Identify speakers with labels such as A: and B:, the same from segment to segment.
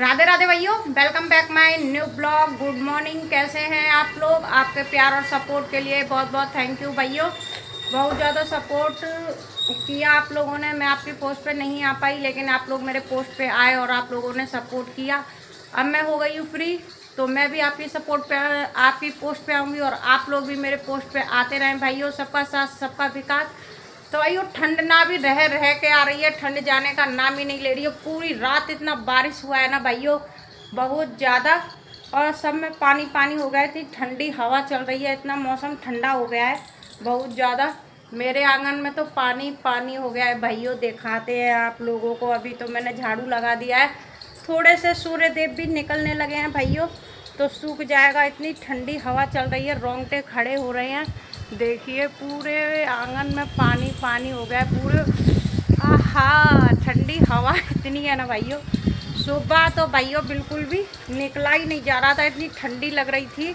A: राधे राधे भैया, welcome back my new blog. Good morning. कैसे हैं आप लोग? आपके प्यार और सपोर्ट के लिए बहुत बहुत थैंक यू भैया। बहुत ज़्यादा सपोर्ट किया आप लोगों ने। मैं आपकी पोस्ट पे नहीं आ पाई, लेकिन आप लोग मेरे पोस्ट पे आए और आप लोगों ने सपोर्ट किया। अब मैं हो गई हूँ फ्री, तो मैं भी आपकी सपोर्ट पे, आपकी पोस्ट पे आऊँगी और आप लोग भी मेरे पोस्ट पे आते रहें भाइयों। सबका साथ सबका विकास। तो भाइयों, ठंड ना भी रह के आ रही है, ठंड जाने का नाम ही नहीं ले रही है। पूरी रात इतना बारिश हुआ है ना भाइयों, बहुत ज़्यादा, और सब में पानी पानी हो गया। इतनी ठंडी हवा चल रही है, इतना मौसम ठंडा हो गया है बहुत ज़्यादा। मेरे आंगन में तो पानी पानी हो गया है भाइयों। दिखाते हैं आप लोगों को। अभी तो मैंने झाड़ू लगा दिया है, थोड़े से सूर्य देव भी निकलने लगे हैं भाइयों, तो सूख जाएगा। इतनी ठंडी हवा चल रही है, रोंगटे खड़े हो रहे हैं। देखिए पूरे आंगन में पानी पानी हो गया है पूरे। आहा, ठंडी हवा इतनी है ना भाइयों। सुबह तो भाइयों बिल्कुल भी निकला ही नहीं जा रहा था, इतनी ठंडी लग रही थी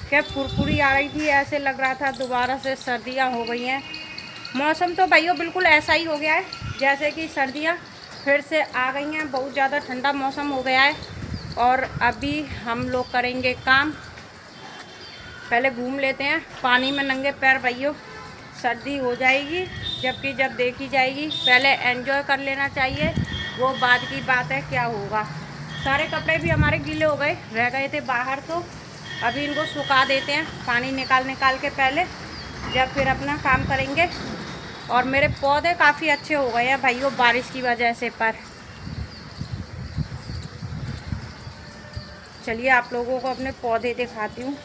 A: कि फुरफुरी आ रही थी। ऐसे लग रहा था दोबारा से सर्दियाँ हो गई हैं। मौसम तो भाइयों बिल्कुल ऐसा ही हो गया है जैसे कि सर्दियाँ फिर से आ गई हैं। बहुत ज़्यादा ठंडा मौसम हो गया है। और अभी हम लोग करेंगे काम। पहले घूम लेते हैं पानी में नंगे पैर भाइयों, सर्दी हो जाएगी जबकि जब देखी जाएगी। पहले एंजॉय कर लेना चाहिए, वो बाद की बात है क्या होगा। सारे कपड़े भी हमारे गीले हो गए, रह गए थे बाहर, तो अभी इनको सुखा देते हैं पानी निकाल के पहले, जब फिर अपना काम करेंगे। और मेरे पौधे काफ़ी अच्छे हो गए हैं भाइयों बारिश की वजह से। पर चलिए आप लोगों को अपने पौधे दिखाती हूँ।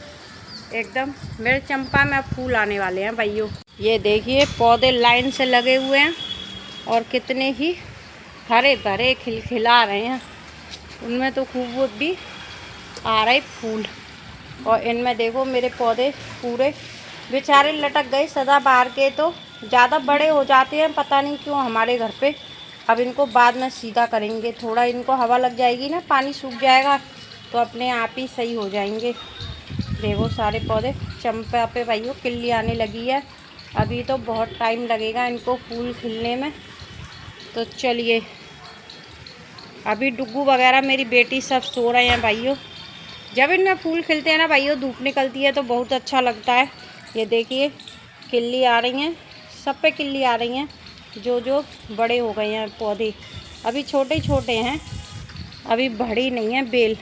A: एकदम मेरे चंपा में फूल आने वाले हैं भाइयों। ये देखिए पौधे लाइन से लगे हुए हैं और कितने ही हरे भरे खिलखिला रहे हैं। उनमें तो खूब भी आ रहे फूल। और इनमें देखो मेरे पौधे पूरे बेचारे लटक गए सदाबहार के, तो ज़्यादा बड़े हो जाते हैं पता नहीं क्यों हमारे घर पे। अब इनको बाद में सीधा करेंगे, थोड़ा इनको हवा लग जाएगी ना, पानी सूख जाएगा तो अपने आप ही सही हो जाएंगे। देखो सारे पौधे चंपा पे भाइयों किल्ली आने लगी है। अभी तो बहुत टाइम लगेगा इनको फूल खिलने में। तो चलिए, अभी डुग्गू वगैरह मेरी बेटी सब सो रहे हैं भाइयों। जब इनमें फूल खिलते हैं ना भाइयों, धूप निकलती है तो बहुत अच्छा लगता है। ये देखिए किल्ली आ रही हैं, सब पे किल्ली आ रही हैं। जो जो बड़े हो गए हैं पौधे, अभी छोटे छोटे हैं, अभी बड़ी नहीं है बेल।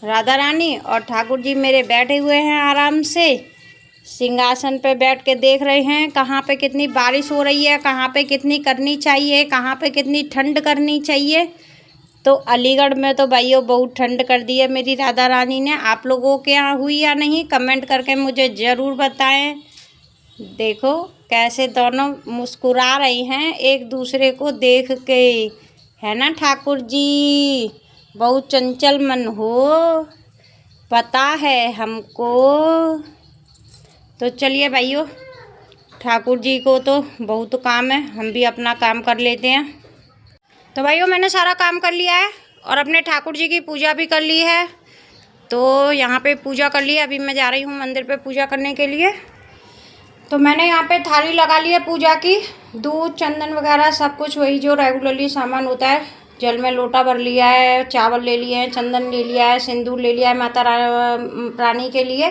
A: राधा रानी और ठाकुर जी मेरे बैठे हुए हैं आराम से सिंहासन पे बैठ के, देख रहे हैं कहाँ पे कितनी बारिश हो रही है, कहाँ पे कितनी करनी चाहिए, कहाँ पे कितनी ठंड करनी चाहिए। तो अलीगढ़ में तो भाइयों बहुत ठंड कर दी है मेरी राधा रानी ने। आप लोगों के यहाँ हुई या नहीं, कमेंट करके मुझे ज़रूर बताएं। देखो कैसे दोनों मुस्कुरा रही हैं एक दूसरे को देख के, है ना ठाकुर जी? बहुत चंचल मन हो, पता है हमको। तो चलिए भाइयों, ठाकुर जी को तो बहुत काम है, हम भी अपना काम कर लेते हैं। तो भाइयों मैंने सारा काम कर लिया है और अपने ठाकुर जी की पूजा भी कर ली है। तो यहाँ पे पूजा कर ली है, अभी मैं जा रही हूँ मंदिर पे पूजा करने के लिए। तो मैंने यहाँ पे थाली लगा ली है पूजा की, दूध चंदन वगैरह सब कुछ वही जो रेगुलरली सामान होता है। जल में लोटा भर लिया है, चावल ले लिए हैं, चंदन ले लिया है, सिंदूर ले लिया है माता रानी के लिए,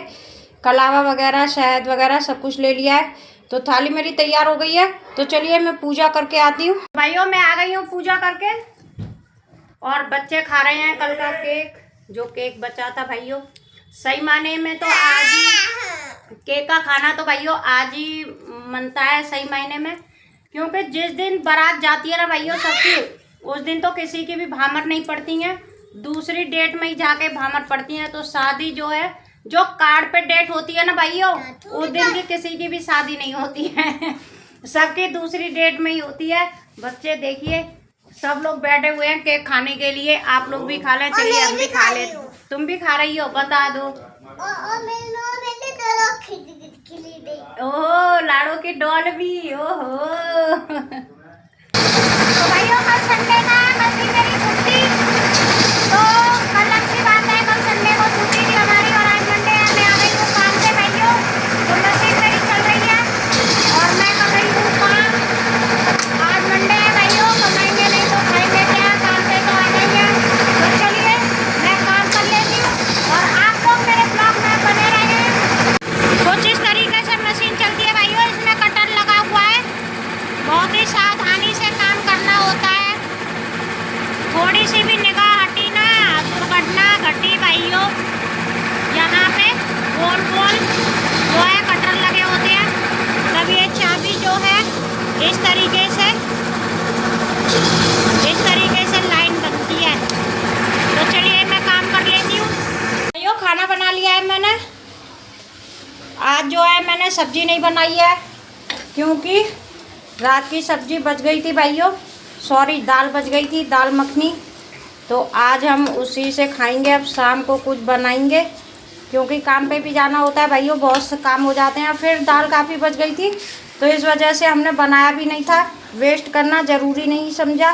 A: कलावा वगैरह शहद वगैरह सब कुछ ले लिया है। तो थाली मेरी तैयार हो गई है। तो चलिए मैं पूजा करके आती हूँ। भाइयों मैं आ गई हूँ पूजा करके, और बच्चे खा रहे हैं कल का केक, जो केक बचा था भाइयों। सही माने में तो आज ही केक का खाना तो भाइयों आज ही मनता है सही मायने में, क्योंकि जिस दिन बारात जाती है ना भाइयों सबकी, उस दिन तो किसी की भी भामर नहीं पड़ती हैं, दूसरी डेट में ही जाके भामर पड़ती हैं। तो शादी जो है, जो कार्ड पे डेट होती है ना भाइयों, उस दिन की किसी की भी शादी नहीं होती है सबकी दूसरी डेट में ही होती है। बच्चे देखिए सब लोग बैठे हुए हैं केक खाने के लिए। आप लोग भी खा लें, चलिए हम भी खा ले। तुम भी खा रही हो, बता दो। ओह लाड़ो की डॉल भी, ओहो तो भाइयों कल संडे का है, कल थी मेरी छुट्टी, तो कल अच्छी बात है, कल संडे को छुट्टी थी हमारी और आज मंडे है। मैं आ गई हूँ काम से भाइयों, तो मशीन मेरी चल रही है और मैं कर रही हूँ काम। आज मंडे है भाइयों, कमाएंगे नहीं तो खाएंगे क्या, काम से तो आ जाएंगे। तो चलिए है, सब्जी नहीं बनाई है क्योंकि रात की सब्जी बच गई थी भाइयों, सॉरी दाल बच गई थी, दाल मखनी। तो आज हम उसी से खाएंगे। अब शाम को कुछ बनाएंगे क्योंकि काम पे भी जाना होता है भाइयों, बहुत से काम हो जाते हैं। फिर दाल काफ़ी बच गई थी तो इस वजह से हमने बनाया भी नहीं था, वेस्ट करना ज़रूरी नहीं समझा।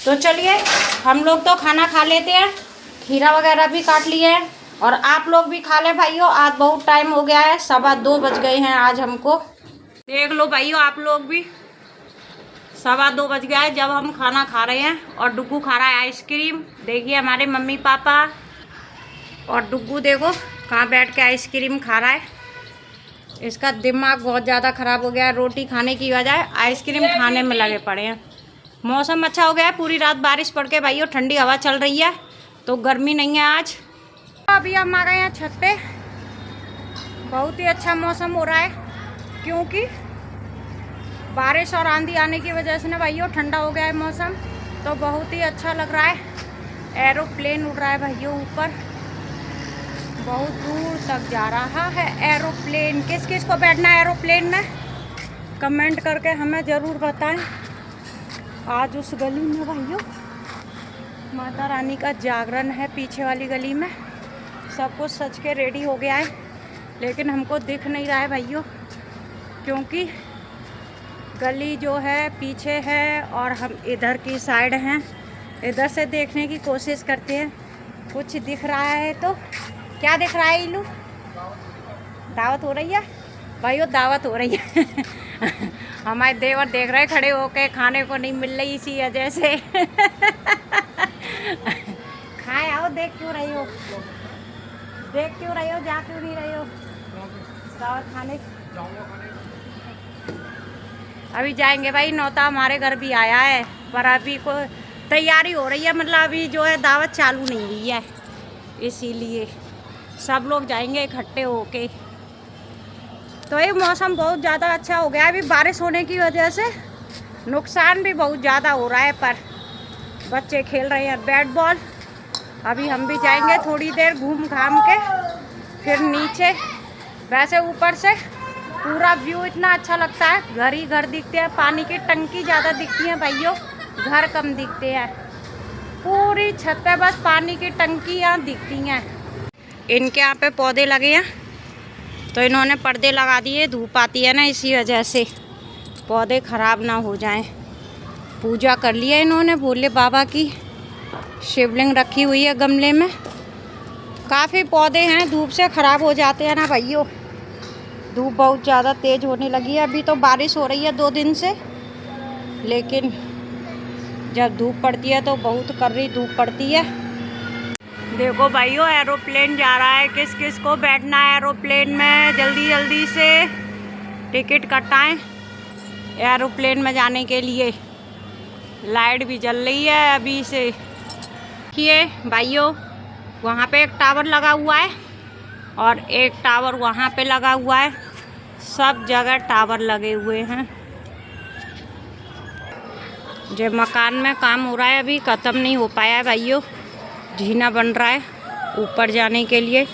A: तो चलिए हम लोग तो खाना खा लेते हैं, खीरा वगैरह भी काट लिए हैं और आप लोग भी खा लें भाइयों। आज बहुत टाइम हो गया है, 2:15 बज गए हैं आज हमको। देख लो भाइयों आप लोग भी, 2:15 बज गया है जब हम खाना खा रहे हैं। और डुग्गू खा रहा है आइसक्रीम। देखिए हमारे मम्मी पापा और डुग्गू देखो कहाँ बैठ के आइसक्रीम खा रहा है। इसका दिमाग बहुत ज़्यादा ख़राब हो गया है, रोटी खाने की बजाय आइसक्रीम खाने में लगे पड़े हैं। मौसम अच्छा हो गया है, पूरी रात बारिश पड़ के भाइयों ठंडी हवा चल रही है तो गर्मी नहीं है आज। अभी हम आ गए हैं छत पे, बहुत ही अच्छा मौसम हो रहा है क्योंकि बारिश और आंधी आने की वजह से ना भाइयों ठंडा हो गया है मौसम, तो बहुत ही अच्छा लग रहा है। एरोप्लेन उड़ रहा है भाइयों ऊपर, बहुत दूर तक जा रहा है एरोप्लेन। किस किस को बैठना है एरोप्लेन में कमेंट करके हमें ज़रूर बताएं। आज उस गली में भाइयों माता रानी का जागरण है, पीछे वाली गली में सब कुछ सज के रेडी हो गया है, लेकिन हमको दिख नहीं रहा है भाइयों क्योंकि गली जो है पीछे है और हम इधर की साइड हैं। इधर से देखने की कोशिश करते हैं, कुछ दिख रहा है तो। क्या दिख रहा है इलू? दावत हो रही है भाइयों, दावत हो रही है। हमारे देवर देख रहे खड़े होके, खाने को नहीं मिल रही इसी वजह से। खाए आओ, देख क्यों रही हो, देख क्यों रही हो, जा क्यों नहीं रही हो दावत खाने? अभी जाएंगे भाई, नौता हमारे घर भी आया है पर अभी को तैयारी हो रही है, मतलब अभी जो है दावत चालू नहीं हुई है, इसीलिए सब लोग जाएंगे इकट्ठे होके। तो ये मौसम बहुत ज़्यादा अच्छा हो गया है, अभी बारिश होने की वजह से नुकसान भी बहुत ज़्यादा हो रहा है, पर बच्चे खेल रहे हैं बैट बॉल। अभी हम भी जाएंगे थोड़ी देर घूम घाम के फिर नीचे। वैसे ऊपर से पूरा व्यू इतना अच्छा लगता है, घर ही घर दिखते हैं, पानी की टंकी ज़्यादा दिखती हैं भाइयों, घर कम दिखते हैं। पूरी छत पे बस पानी की टंकियाँ दिखती हैं। इनके यहाँ पे पौधे लगे हैं तो इन्होंने पर्दे लगा दिए, धूप आती है ना इसी वजह से पौधे ख़राब ना हो जाएं। पूजा कर लिया इन्होंने, भोले बाबा की शिवलिंग रखी हुई है गमले में। काफ़ी पौधे हैं, धूप से ख़राब हो जाते हैं ना भाइयों, धूप बहुत ज़्यादा तेज़ होने लगी है। अभी तो बारिश हो रही है 2 दिन से, लेकिन जब धूप पड़ती है तो बहुत कर्री धूप पड़ती है। देखो भाइयों एरोप्लेन जा रहा है, किस किस को बैठना है एरोप्लेन में जल्दी जल्दी से टिकट कटाएं एरोप्लेन में जाने के लिए। लाइट भी जल रही है अभी से। देखिए भाइयों वहाँ पे एक टावर लगा हुआ है और एक टावर वहाँ पे लगा हुआ है, सब जगह टावर लगे हुए हैं। जो मकान में काम हो रहा है अभी ख़त्म नहीं हो पाया है भाइयों, जीना बन रहा है ऊपर जाने के लिए।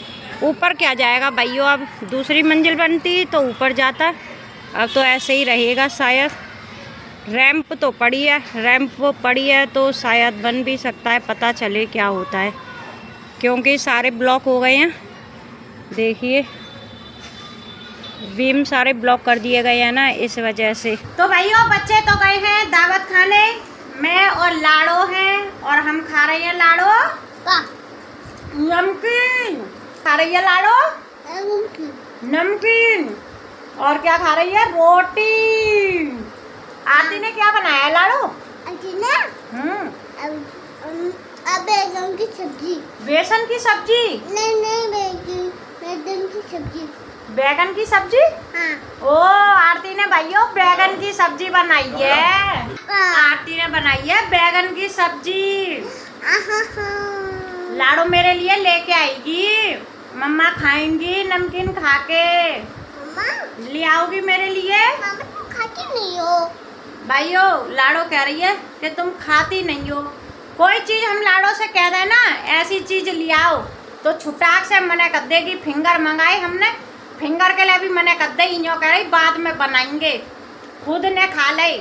A: ऊपर क्या जाएगा भाइयों, अब दूसरी मंजिल बनती तो ऊपर जाता, अब तो ऐसे ही रहेगा शायद। रैंप तो पड़ी है, रैंप पड़ी है तो शायद बन भी सकता है, पता चले क्या होता है, क्योंकि सारे ब्लॉक हो गए हैं। देखिए बीम सारे ब्लॉक कर दिए गए हैं ना, इस वजह से। तो भाइयों बच्चे तो गए हैं दावत खाने, मैं और लाड़ो हैं और हम खा रहे हैं लाड़ो नमकीन। खा रही है लाड़ो नमकीन। और क्या खा रही है? रोटी। आरती ने क्या बनाया है लाड़ो? आरती ने बैगन की सब्जी। बेसन की सब्जी? नहीं बैगन की सब्जी। बैगन की सब्जी? हाँ। ओ आरती ने भाइयों बैगन की सब्जी बनाई है। आरती ने बनाई है बैगन की सब्जी। लाड़ो मेरे लिए लेके आएगी, मम्मा खाएंगी नमकीन खा के। मम्मा ले आओगी मेरे लिए? मम्मा तुम खाती नहीं हो। भाइयों लाड़ो कह रही है कि तुम खाती नहीं हो। कोई चीज़ हम लाड़ो से कह दें ना ऐसी चीज़ ले आओ तो छुटाक से मना कर देगी। फिंगर मंगाई हमने फिंगर के लिए भी मैंने कर दी, जो कह रही बाद में बनाएंगे, खुद ने खा ले।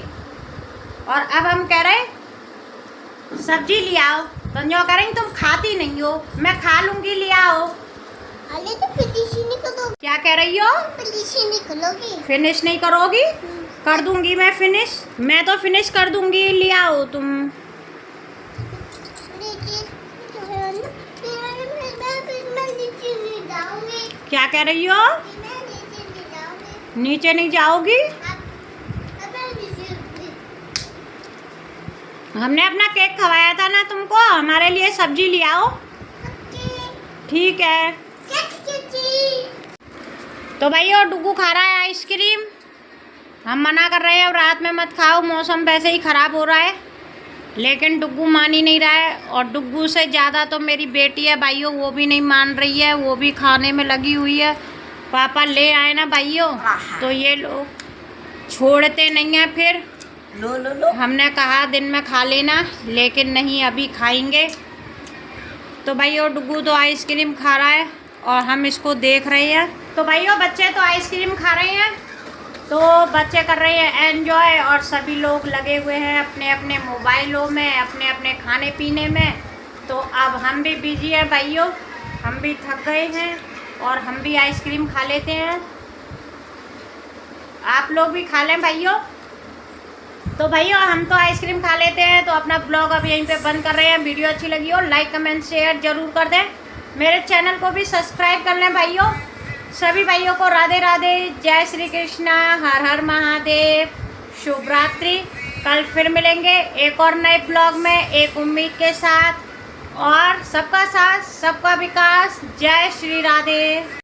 A: और अब हम कह रहे सब्जी ले आओ, तो जो कह रही तुम खाती नहीं हो, मैं खा लूंगी, ले आओ।
B: अरे तो फिनिश ही नहीं करोगी।
A: क्या कह रही हो?
B: फिनिश ही नहीं करोगी।
A: फिनिश नहीं करोगी? कर दूंगी मैं फिनिश, मैं तो फिनिश कर दूंगी, ले आओ तुम। क्या कह रही हो? नीचे नहीं जाओगी? हमने अपना केक खवाया था ना तुमको, हमारे लिए सब्जी ले आओ। ठीक है। तो भाइयों डुगू खा रहा है आइसक्रीम, हम मना कर रहे हैं अब रात में मत खाओ, मौसम वैसे ही ख़राब हो रहा है, लेकिन डुगू मान ही नहीं रहा है। और डुगू से ज़्यादा तो मेरी बेटी है भाइयों, वो भी नहीं मान रही है, वो भी खाने में लगी हुई है। पापा ले आए ना भाइयों, तो ये लोग छोड़ते नहीं हैं। फिर लो हमने कहा दिन में खा लेना, लेकिन नहीं, अभी खाएंगे। तो भाइयों डुगू तो आइसक्रीम खा रहा है और हम इसको देख रहे हैं। तो भाइयों बच्चे तो आइसक्रीम खा रहे हैं, तो बच्चे कर रहे हैं एंजॉय, और सभी लोग लगे हुए हैं अपने अपने मोबाइलों में, अपने अपने खाने पीने में। तो अब हम भी बिजी हैं भाइयों, हम भी थक गए हैं और हम भी आइसक्रीम खा लेते हैं। आप लोग भी खा लें भाइयों। तो भाइयों हम तो आइसक्रीम खा लेते हैं, तो अपना ब्लॉग अब यहीं पे बंद कर रहे हैं। वीडियो अच्छी लगी हो लाइक कमेंट शेयर जरूर कर दें, मेरे चैनल को भी सब्सक्राइब कर लें भाइयों। सभी भाइयों को राधे राधे, जय श्री कृष्णा, हर हर महादेव, शुभ रात्रि। कल फिर मिलेंगे एक और नए ब्लॉग में, एक उम्मीद के साथ। और सबका साथ सबका विकास, जय श्री राधे।